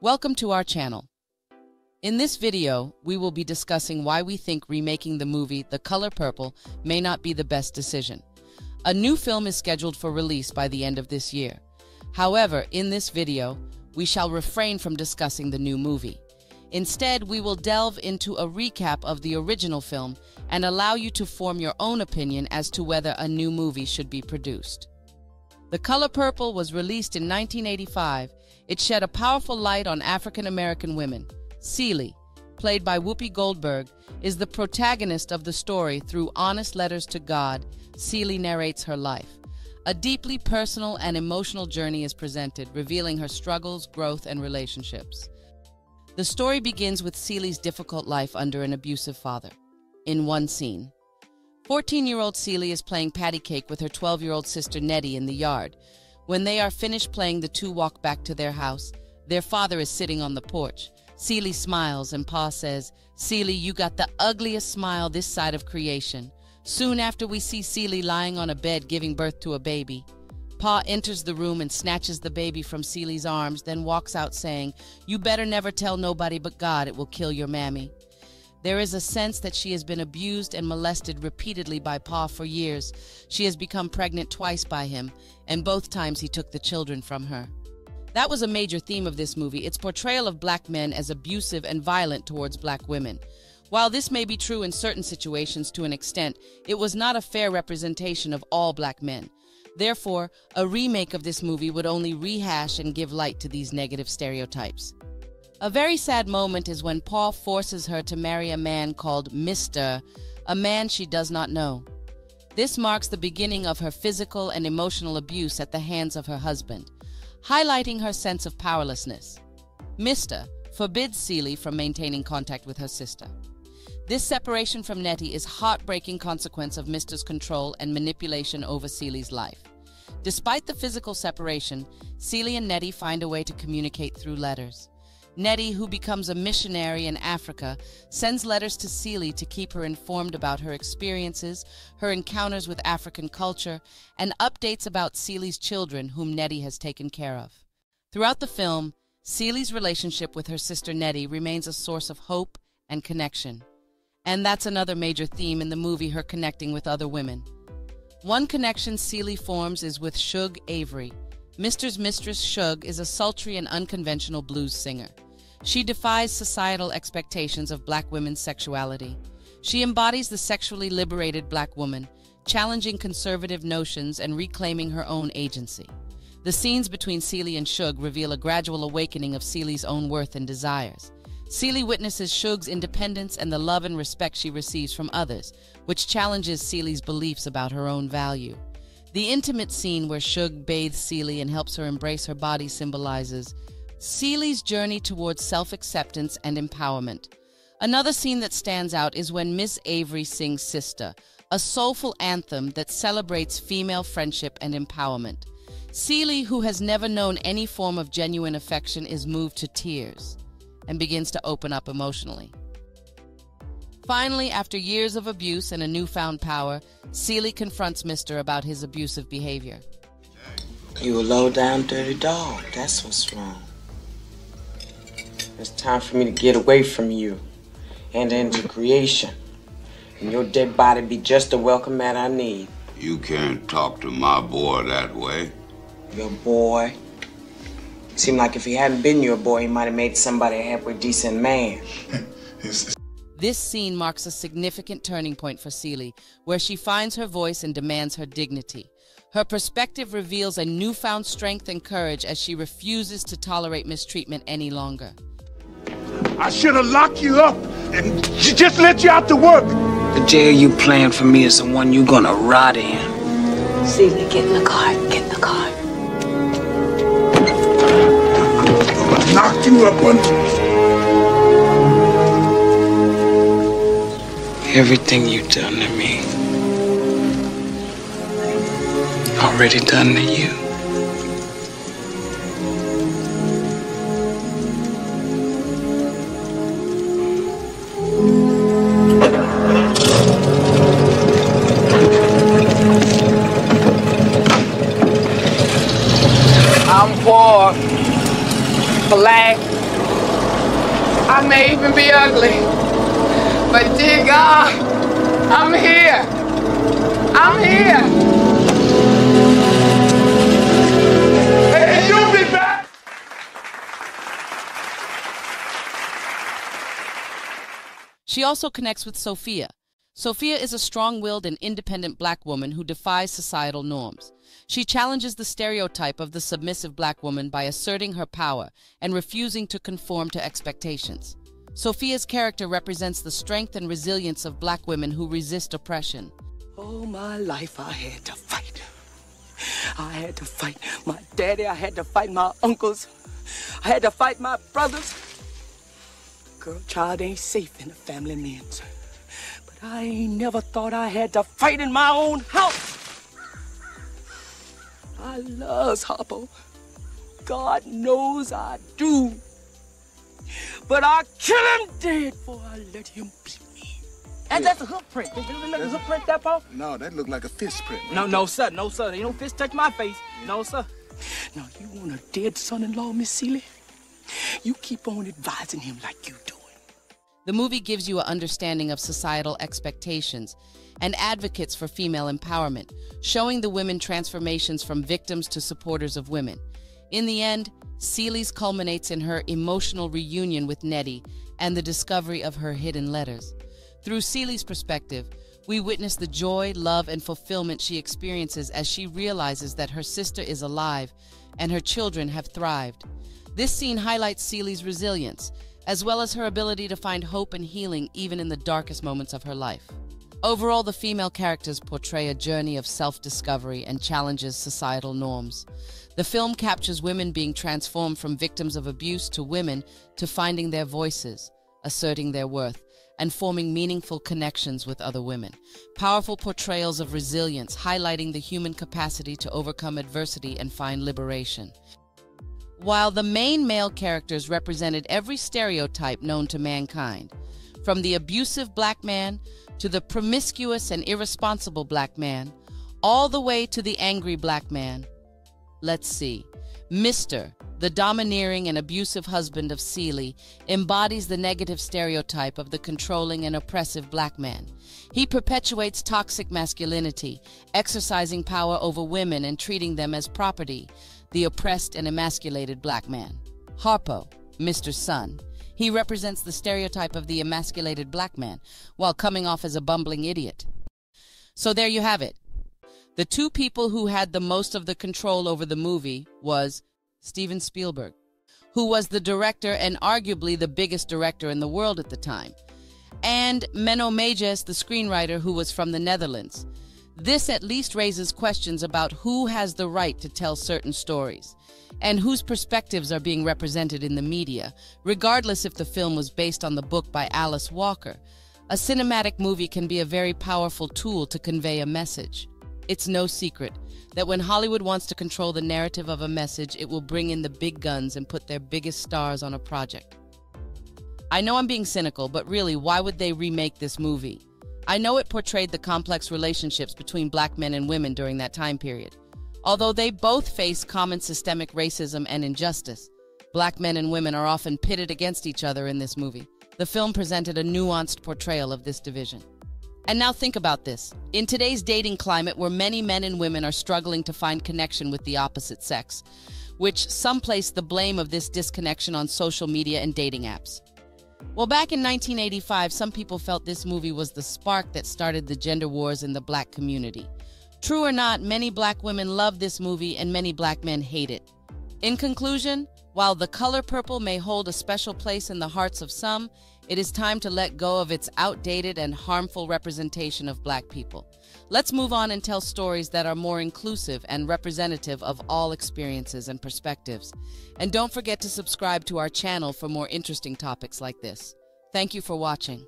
Welcome to our channel. In this video, we will be discussing why we think remaking the movie The Color Purple may not be the best decision. A new film is scheduled for release by the end of this year. However, in this video, we shall refrain from discussing the new movie. Instead, we will delve into a recap of the original film and allow you to form your own opinion as to whether a new movie should be produced. The Color Purple was released in 1985. It shed a powerful light on African-American women. Celie, played by Whoopi Goldberg, is the protagonist of the story. Through honest letters to God, Celie narrates her life. A deeply personal and emotional journey is presented, revealing her struggles, growth, and relationships. The story begins with Celie's difficult life under an abusive father. In one scene, 14-year-old Celie is playing patty cake with her 12-year-old sister Nettie in the yard. When they are finished playing, the two walk back to their house. Their father is sitting on the porch. Celie smiles and Pa says, "Celie, you got the ugliest smile this side of creation." Soon after, we see Celie lying on a bed giving birth to a baby. Pa enters the room and snatches the baby from Celie's arms, then walks out saying, "You better never tell nobody but God, it will kill your mammy." There is a sense that she has been abused and molested repeatedly by Pa for years. She has become pregnant twice by him, and both times he took the children from her. That was a major theme of this movie, its portrayal of black men as abusive and violent towards black women. While this may be true in certain situations to an extent, it was not a fair representation of all black men. Therefore, a remake of this movie would only rehash and give light to these negative stereotypes. A very sad moment is when Paul forces her to marry a man called Mr., a man she does not know. This marks the beginning of her physical and emotional abuse at the hands of her husband, highlighting her sense of powerlessness. Mr. forbids Celie from maintaining contact with her sister. This separation from Nettie is a heartbreaking consequence of Mr.'s control and manipulation over Celie's life. Despite the physical separation, Celie and Nettie find a way to communicate through letters. Nettie, who becomes a missionary in Africa, sends letters to Celie to keep her informed about her experiences, her encounters with African culture, and updates about Celie's children, whom Nettie has taken care of. Throughout the film, Celie's relationship with her sister Nettie remains a source of hope and connection. And that's another major theme in the movie, her connecting with other women. One connection Celie forms is with Shug Avery. Mr.'s mistress, Shug, is a sultry and unconventional blues singer. She defies societal expectations of black women's sexuality. She embodies the sexually liberated black woman, challenging conservative notions and reclaiming her own agency. The scenes between Celie and Shug reveal a gradual awakening of Celie's own worth and desires. Celie witnesses Shug's independence and the love and respect she receives from others, which challenges Celie's beliefs about her own value. The intimate scene where Shug bathes Celie and helps her embrace her body symbolizes Celie's journey towards self-acceptance and empowerment. Another scene that stands out is when Miss Avery sings Sister, a soulful anthem that celebrates female friendship and empowerment. Celie, who has never known any form of genuine affection, is moved to tears and begins to open up emotionally. Finally, after years of abuse and a newfound power, Celie confronts Mr. about his abusive behavior. You a low-down, dirty dog. That's what's wrong. It's time for me to get away from you and into creation. And your dead body be just the welcome that I need. You can't talk to my boy that way. Your boy? Seemed like if he hadn't been your boy, he might have made somebody a halfway decent man. This scene marks a significant turning point for Celie, where she finds her voice and demands her dignity. Her perspective reveals a newfound strength and courage as she refuses to tolerate mistreatment any longer. I should have locked you up and just let you out to work. The jail you planned for me is the one you're gonna rot in. Celie, get in the car. Get in the car. Knock you up under. Everything you've done to me, already done to you. I'm poor, black, I may even be ugly, but dear God, I'm here. I'm here. And you'll be back. She also connects with Sophia. Sophia is a strong-willed and independent black woman who defies societal norms. She challenges the stereotype of the submissive black woman by asserting her power and refusing to conform to expectations. Sophia's character represents the strength and resilience of black women who resist oppression. All my life I had to fight. I had to fight my daddy, I had to fight my uncles, I had to fight my brothers. Girl, child ain't safe in a family man's. But I ain't never thought I had to fight in my own house. I loves Harpo. God knows I do. But I kill him dead before I let him beat me. And that's a hoof print. Did you look like a hoof print, that, Paul? No, that looked like a fist print. Right? No, sir. No, sir. Ain't no fist touch my face. No, sir. Now, you want a dead son-in-law, Miss Seeley? You keep on advising him like you doing. The movie gives you an understanding of societal expectations and advocates for female empowerment, showing the women transformations from victims to supporters of women. In the end, Seeley's culminates in her emotional reunion with Nettie and the discovery of her hidden letters. Through Seeley's perspective, we witness the joy, love, and fulfillment she experiences as she realizes that her sister is alive and her children have thrived. This scene highlights Seeley's resilience, as well as her ability to find hope and healing even in the darkest moments of her life. Overall, the female characters portray a journey of self-discovery and challenges societal norms. The film captures women being transformed from victims of abuse to women to finding their voices, asserting their worth, and forming meaningful connections with other women. Powerful portrayals of resilience, highlighting the human capacity to overcome adversity and find liberation. While the main male characters represented every stereotype known to mankind, from the abusive black man to the promiscuous and irresponsible black man, all the way to the angry black man. Let's see. Mr., the domineering and abusive husband of Seeley, embodies the negative stereotype of the controlling and oppressive black man. He perpetuates toxic masculinity, exercising power over women and treating them as property, the oppressed and emasculated black man. Harpo, Mr. Son. He represents the stereotype of the emasculated black man, while coming off as a bumbling idiot. So there you have it. The two people who had the most of the control over the movie was Steven Spielberg, who was the director and arguably the biggest director in the world at the time, and Menno Meyjes, the screenwriter, who was from the Netherlands. This at least raises questions about who has the right to tell certain stories, and whose perspectives are being represented in the media, regardless if the film was based on the book by Alice Walker. A cinematic movie can be a very powerful tool to convey a message. It's no secret that when Hollywood wants to control the narrative of a message, it will bring in the big guns and put their biggest stars on a project. I know I'm being cynical, but really, why would they remake this movie? I know it portrayed the complex relationships between black men and women during that time period. Although they both face common systemic racism and injustice, black men and women are often pitted against each other in this movie. The film presented a nuanced portrayal of this division. And now think about this. In today's dating climate where many men and women are struggling to find connection with the opposite sex, which some place the blame of this disconnection on social media and dating apps. Well, back in 1985, some people felt this movie was the spark that started the gender wars in the black community. True or not, many black women love this movie and many black men hate it. In conclusion, while The Color Purple may hold a special place in the hearts of some, it is time to let go of its outdated and harmful representation of black people. Let's move on and tell stories that are more inclusive and representative of all experiences and perspectives. And don't forget to subscribe to our channel for more interesting topics like this. Thank you for watching.